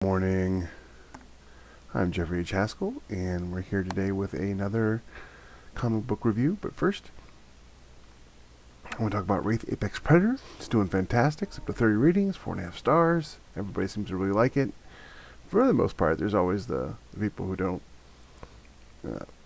Morning. I'm Jeffrey H. Haskell, and we're here today with another comic book review. But first, I want to talk about Wraith Apex Predator. It's doing fantastic. It's up to 30 readings, 4.5 stars. Everybody seems to really like it. For the most part, there's always the people who don't.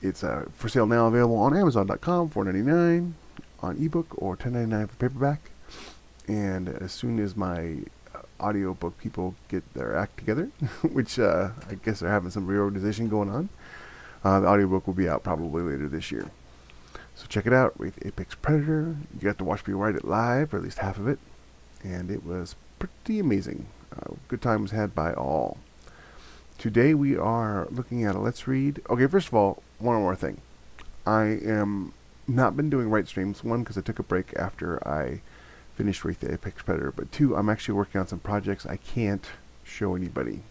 It's for sale now, available on Amazon.com, $4.99 on ebook or $10.99 for paperback. And as soon as my audiobook people get their act together, which I guess they're having some reorganization going on, the audiobook will be out probably later this year. So check it out, Wraith Apex Predator. You got to watch me write it live, or at least half of it, and it was pretty amazing. Good time was had by all. Today we are looking at a Let's Read. Okay, first of all, one more thing. I am not been doing write streams. One, because I took a break after I finished Wraith Apex Predator, but two, I'm actually working on some projects I can't show anybody.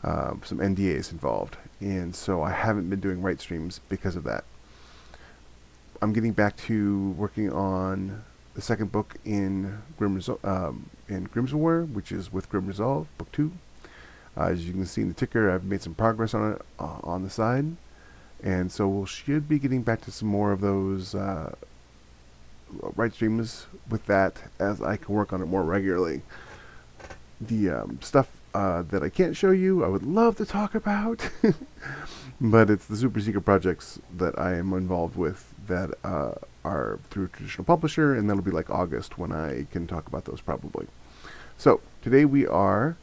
Some NDAs involved, and so I haven't been doing write streams because of that. I'm getting back to working on the second book in Grimsware, which is with Grim Resolve, book 2. As you can see in the ticker, I've made some progress on it on the side, and so we should be getting back to some more of those write streams with that as I can work on it more regularly. The stuff that I can't show you, I would love to talk about, but it's the super secret projects that I am involved with that are through a traditional publisher, and that'll be like August when I can talk about those probably. So today we are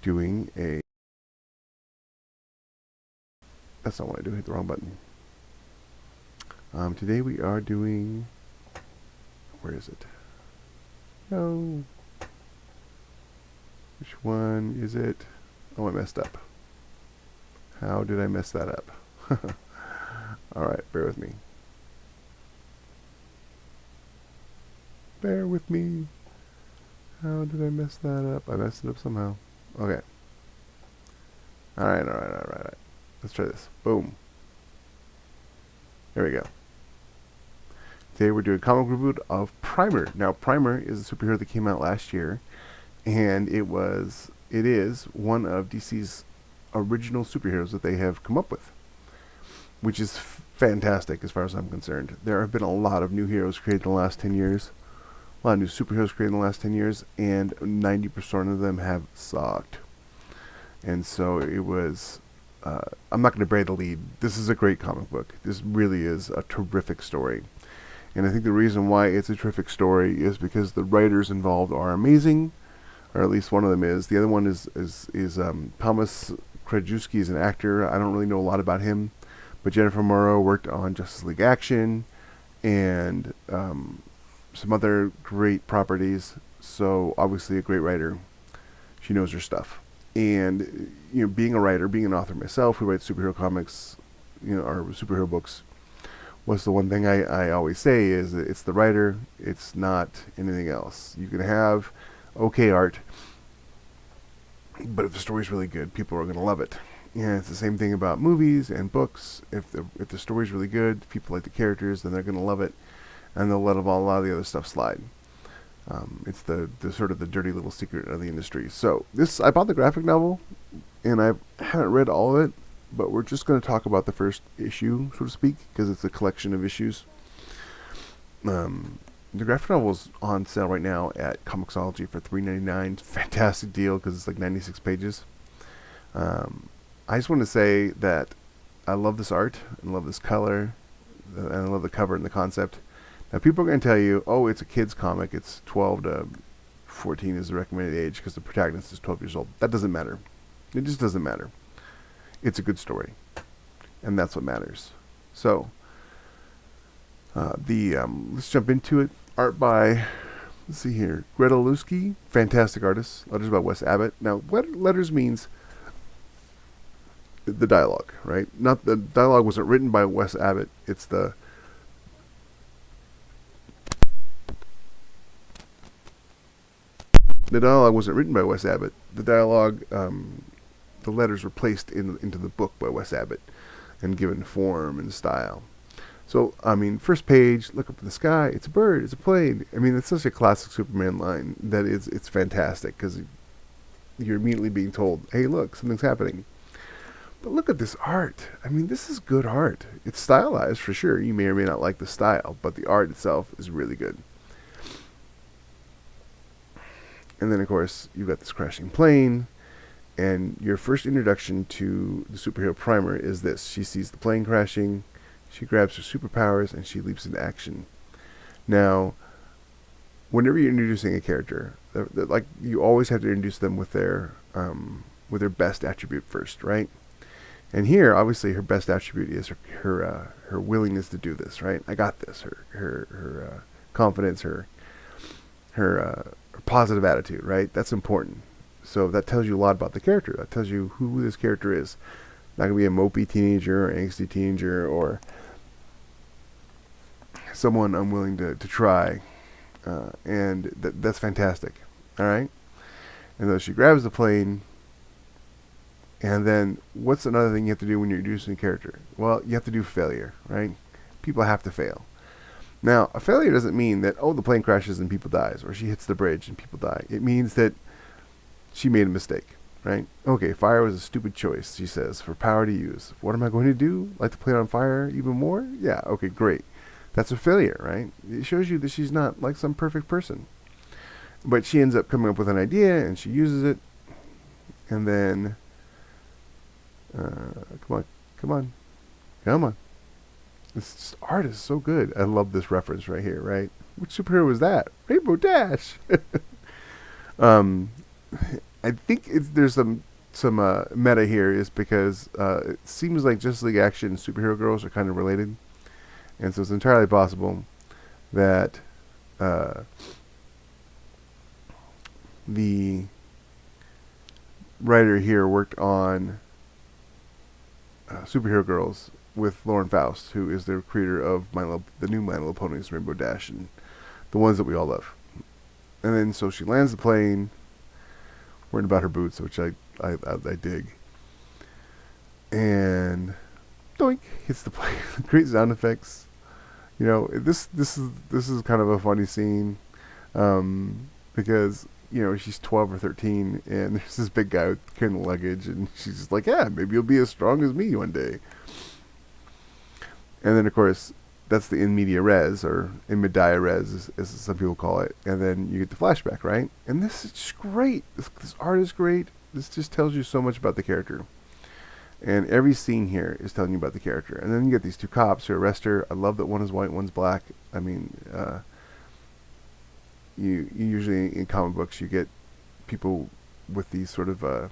doing a... That's not what I do, hit the wrong button. Today we are doing... Where is it? No. Which one is it? Oh, I messed up. How did I mess that up? Alright, bear with me. Bear with me. How did I mess that up? I messed it up somehow. Okay. Alright. Let's try this. Boom. There we go. Today we're doing a comic review of Primer. Now, Primer is a superhero that came out last year, and it is one of DC's original superheroes that they have come up with, which is fantastic as far as I'm concerned. There have been a lot of new heroes created in the last 10 years, a lot of new superheroes created in the last 10 years, and 90% of them have sucked. And so it was... I'm not going to bury the lead. This is a great comic book. This really is a terrific story. And I think the reason why it's a terrific story is because the writers involved are amazing, or at least one of them is. The other one is Thomas Krajewski is an actor. I don't really know a lot about him, but Jennifer Morrow worked on Justice League Action and some other great properties. So obviously a great writer. She knows her stuff. And being a writer, being an author myself who writes superhero comics, or superhero books, what's the one thing I always say is that it's the writer, it's not anything else. You can have okay art, but if the story's really good, people are going to love it. And it's the same thing about movies and books. If the story's really good, people like the characters, then they're going to love it, and they'll let a lot of the other stuff slide. It's the sort of the dirty little secret of the industry. So I bought the graphic novel, and I haven't read all of it, but we're just going to talk about the first issue, so to speak, because it's a collection of issues. The graphic novel is on sale right now at Comixology for $3.99. Fantastic deal because it's like 96 pages. I just want to say that I love this art, and love this color, and I love the cover and the concept. Now, people are going to tell you, oh, it's a kid's comic. It's 12 to 14 is the recommended age because the protagonist is 12 years old. That doesn't matter. It just doesn't matter. It's a good story, and that's what matters. So, let's jump into it. Art by, let's see here, Greta Lusky, fantastic artist. Letters by Wes Abbott. Now, what letters means the dialogue, right? Not the dialogue wasn't written by Wes Abbott. It's the dialogue wasn't written by Wes Abbott. The dialogue, the letters were placed into the book by Wes Abbott and given form and style. So, I mean, first page, look up in the sky, it's a bird, it's a plane. I mean, it's such a classic Superman line that it's fantastic because, you're immediately being told, hey, look, something's happening. But look at this art. I mean, this is good art. It's stylized for sure. You may or may not like the style, but the art itself is really good. And then, of course, you've got this crashing plane. And your first introduction to the superhero primer is this. She sees the plane crashing. She grabs her superpowers, and she leaps into action. Now, whenever you're introducing a character, like you always have to introduce them with their best attribute first, right? And here, obviously, her best attribute is her willingness to do this, right? I got this. Her confidence, her positive attitude, right? That's important. So that tells you a lot about the character. That tells you who this character is. Not gonna be a mopey teenager or angsty teenager or someone unwilling to try, and that's fantastic. All right. And so she grabs the plane. And then, what's another thing you have to do when you're introducing a character? Well, you have to do failure, right? People have to fail. Now, a failure doesn't mean that, oh, the plane crashes and people dies, or she hits the bridge and people die. It means that she made a mistake, right? Okay, fire was a stupid choice, she says, for power to use. What am I going to do? Light the plane on fire even more? Yeah, okay, great. That's a failure, right? It shows you that she's not like some perfect person. But she ends up coming up with an idea, and she uses it, and then... come on. This art is so good. I love this reference right here, right? Which superhero was that? Rainbow Dash. I think there's some meta here, is because it seems like Justice League Action and Superhero Girls are kind of related, and so it's entirely possible that the writer here worked on Superhero Girls with Lauren Faust, who is the creator of the new My Little Ponies, Rainbow Dash, and the ones that we all love. And then so she lands the plane, worrying about her boots, which I dig. And doink, hits the plane. Great sound effects. You know, this is kind of a funny scene, because you know she's 12 or 13, and there's this big guy carrying the luggage, and she's just like, yeah, maybe you'll be as strong as me one day. And then of course that's the in media res, or in media res, as some people call it. And then you get the flashback, right? And this is just great. This art is great. This just tells you so much about the character. And every scene here is telling you about the character. And then you get these two cops who arrest her. I love that one is white, one's black. I mean, you usually in comic books you get people with these sort of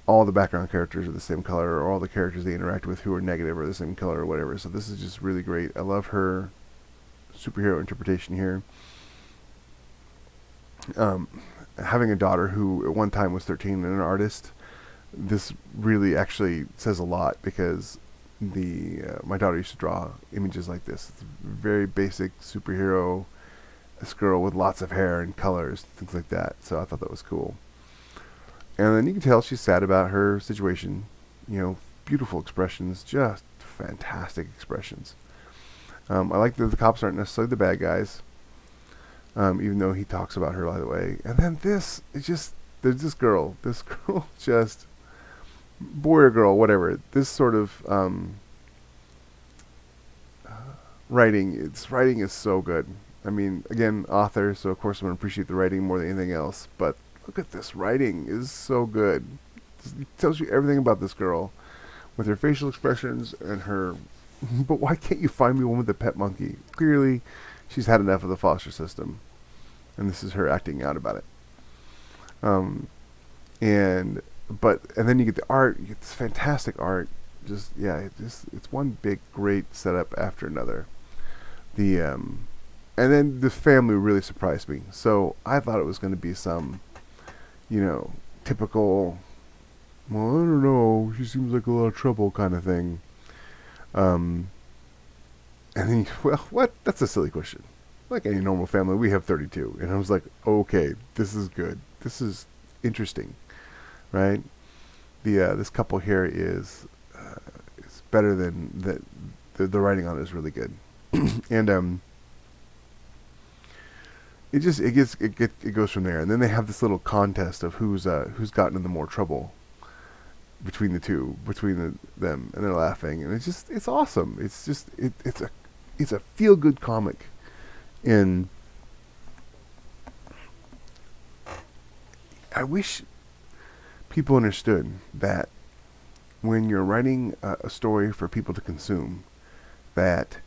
all the background characters are the same color, or all the characters they interact with who are negative are the same color or whatever. So this is just really great. I love her superhero interpretation here. Having a daughter who at one time was 13 and an artist, this really actually says a lot, because my daughter used to draw images like this. It's a very basic superhero, this girl with lots of hair and colors, things like that. So I thought that was cool. And then you can tell she's sad about her situation. You know, beautiful expressions, just fantastic expressions. I like that the cops aren't necessarily the bad guys, even though he talks about her, by the way. And then there's this girl just, boy or girl, whatever, this sort of writing is so good. I mean, again, author, so of course I'm going to appreciate the writing more than anything else, but look at this writing, is so good. It tells you everything about this girl, with her facial expressions and her, but why can't you find me one with a pet monkey? Clearly, she's had enough of the foster system, and this is her acting out about it. And then you get the art, you get this fantastic art, it's one big great setup after another. And then the family really surprised me. So I thought it was going to be some, typical, well, I don't know, she seems like a lot of trouble kind of thing. And then, well, what? That's a silly question. Like any normal family, we have 32. And I was like, okay, this is good. This is interesting, right? This couple here is better than the writing on it is really good. And it goes from there, and then they have this little contest of who's gotten into more trouble between them, and they're laughing, and it's awesome. It's a feel good comic, and I wish people understood that when you're writing a story for people to consume, that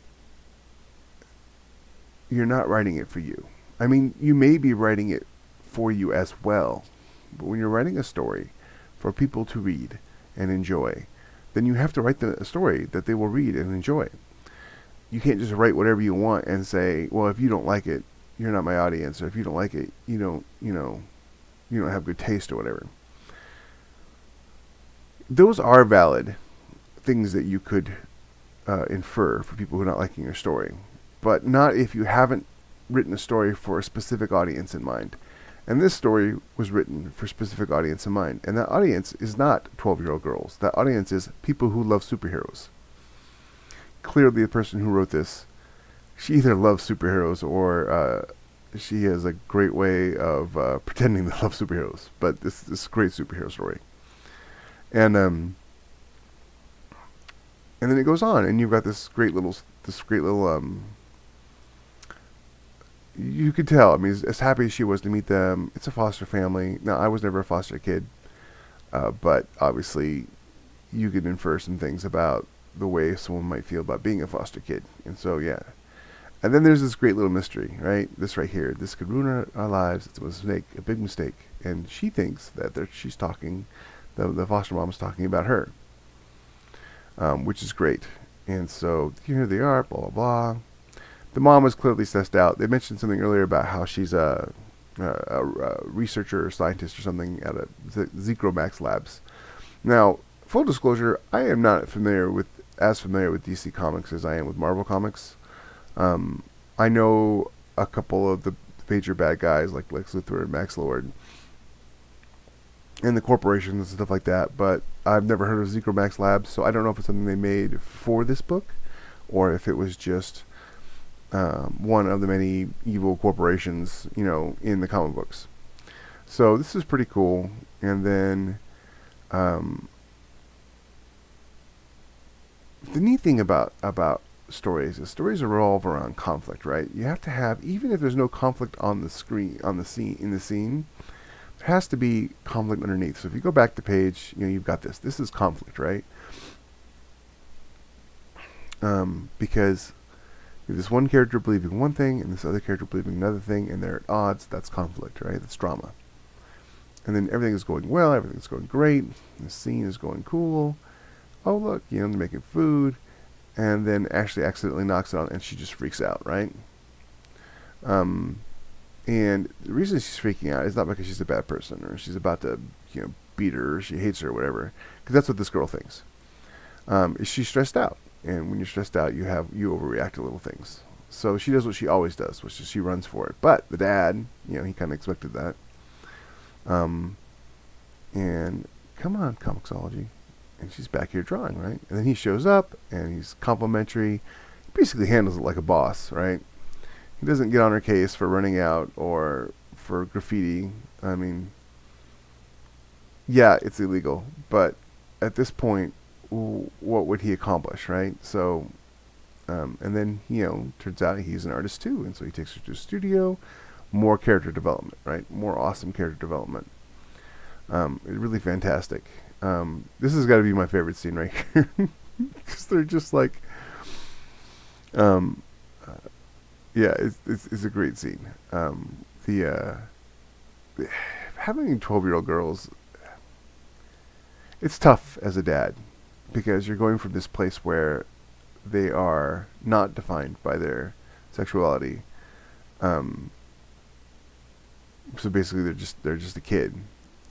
you're not writing it for you. I mean, you may be writing it for you as well, but when you're writing a story for people to read and enjoy, then you have to write a story that they will read and enjoy. You can't just write whatever you want and say, well, if you don't like it, you're not my audience, or if you don't like it, you don't have good taste or whatever. Those are valid things that you could infer for people who are not liking your story, but not if you haven't written a story for a specific audience in mind. And this story was written for a specific audience in mind, and that audience is not 12-year-old girls. That audience is people who love superheroes. Clearly, the person who wrote this, she either loves superheroes or she has a great way of pretending to love superheroes. But this is a great superhero story. And then it goes on, and you've got this great little you could tell. I mean, as happy as she was to meet them, it's a foster family. Now, I was never a foster kid, but obviously, you could infer some things about the way someone might feel about being a foster kid. And so, yeah. And then there's this great little mystery, right? This right here. This could ruin our lives. It's a mistake, a big mistake. And she thinks that she's talking, the foster mom is talking about her, which is great. And so, here they are, blah, blah, blah. The mom was clearly stressed out. They mentioned something earlier about how she's a researcher or scientist or something at a Zikromax Labs. Now, full disclosure, I am not familiar with DC Comics as I am with Marvel Comics. I know a couple of the major bad guys like Lex Luthor and Max Lord and the corporations and stuff like that, but I've never heard of Zikromax Labs, so I don't know if it's something they made for this book or if it was just one of the many evil corporations, in the comic books. So this is pretty cool. And then the neat thing about stories is stories revolve around conflict, right? You have to have, even if there's no conflict on the screen, in the scene, there has to be conflict underneath. So if you go back the page, you've got this. This is conflict, right? Because this one character believing one thing and this other character believing another thing, and they're at odds. That's conflict, right? That's drama. And then everything is going well, everything's going great, the scene is going cool. Oh, look, they're making food, and then Ashley accidentally knocks it on, and she just freaks out, right? And the reason she's freaking out is not because she's a bad person or she's about to, beat her or she hates her or whatever, because that's what this girl thinks. She's stressed out. And when you're stressed out, you overreact to little things. So she does what she always does, which is she runs for it. But the dad, he kind of expected that. And come on, Comixology. And she's back here drawing, right? And then he shows up, and he's complimentary. He basically handles it like a boss, right? He doesn't get on her case for running out or for graffiti. I mean, yeah, it's illegal. But at this point, what would he accomplish, right? So, and then, turns out he's an artist too, and so he takes her to a studio. More character development, right? More awesome character development. It's really fantastic. This has got to be my favorite scene right here, because they're just like, yeah, it's a great scene. Having 12-year-old girls, it's tough as a dad, because you're going from this place where they are not defined by their sexuality. So basically, they're just a kid,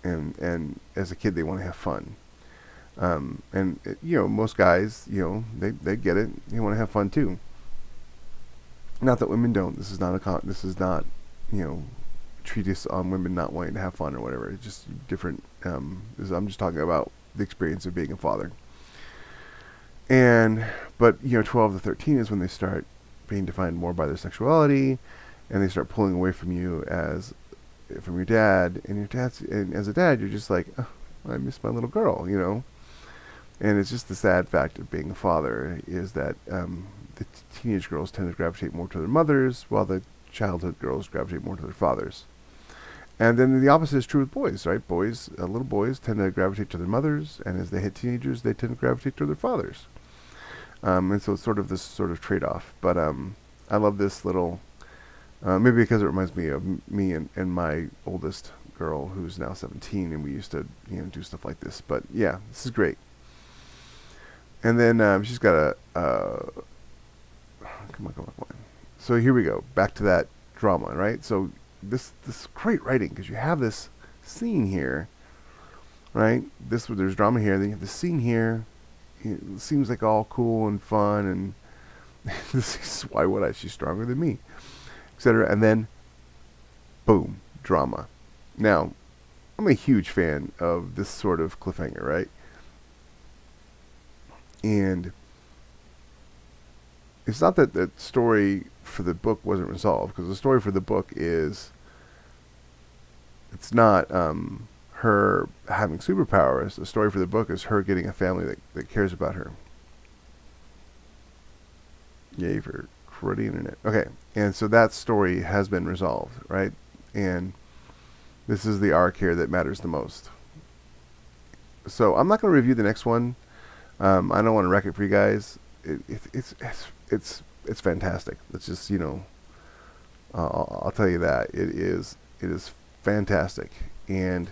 and as a kid, they want to have fun. And most guys, they get it. They want to have fun too. Not that women don't. This is not treatise on women not wanting to have fun or whatever. It's just different. I'm just talking about the experience of being a father. But 12 to 13 is when they start being defined more by their sexuality, and they start pulling away from you from your dad, and as a dad, you're just like, oh, I miss my little girl, you know. And it's just the sad fact of being a father is that the teenage girls tend to gravitate more to their mothers, while the childhood girls gravitate more to their fathers. And then the opposite is true with boys, right? Little boys tend to gravitate to their mothers, and as they hit teenagers, they tend to gravitate to their fathers. And so it's sort of this sort of trade-off. But I love this little, maybe because it reminds me of me and my oldest girl, who's now 17, and we used to do stuff like this. But yeah, this is great. And then she's got a, come on. So here we go, back to that drama, right? So this great writing, because you have this scene here, right? There's drama here, then you have the scene here. It seems like all cool and fun, and this is why would I? She's stronger than me, etc. And then, boom, drama. Now, I'm a huge fan of this sort of cliffhanger, right? And it's not that the story for the book wasn't resolved, because the story for the book is, it's not her having superpowers. The story for the book is her getting a family that cares about her. Yay for cruddy internet. Okay, and so that story has been resolved, right? And this is the arc here that matters the most. So I'm not going to review the next one. I don't want to wreck it for you guys. It's fantastic. It's just, I'll tell you that it is fantastic, and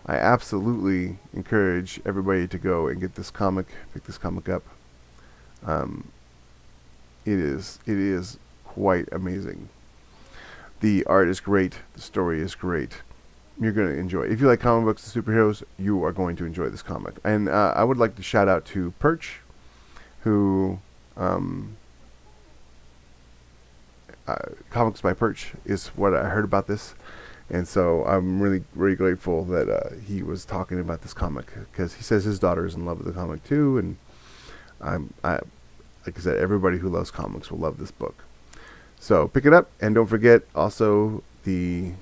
I absolutely encourage everybody to go and get this comic, pick this comic up. It is quite amazing. The art is great. The story is great. You're going to enjoy it. If you like comic books and superheroes, you are going to enjoy this comic. And I would like to shout out to Perch, who Comics by Perch is what I heard about this. And so I'm really, really grateful that he was talking about this comic, because he says his daughter is in love with the comic too. And like I said, everybody who loves comics will love this book. So pick it up, and don't forget also the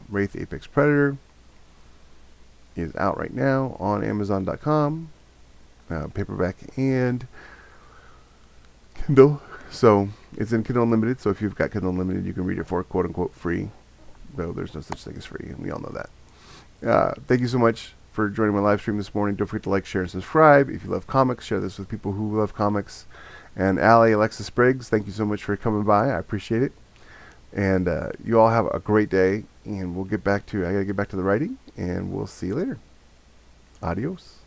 Wraith Apex Predator is out right now on Amazon.com, paperback and Kindle. So it's in Kindle Unlimited. So if you've got Kindle Unlimited, you can read it for quote unquote free. Though there's no such thing as free, and we all know that. Thank you so much for joining my live stream this morning. Don't forget to like, share, and subscribe. If you love comics, share this with people who love comics. And Allie, Alexis Briggs, thank you so much for coming by. I appreciate it. And you all have a great day, and I gotta get back to the writing, and we'll see you later. Adios.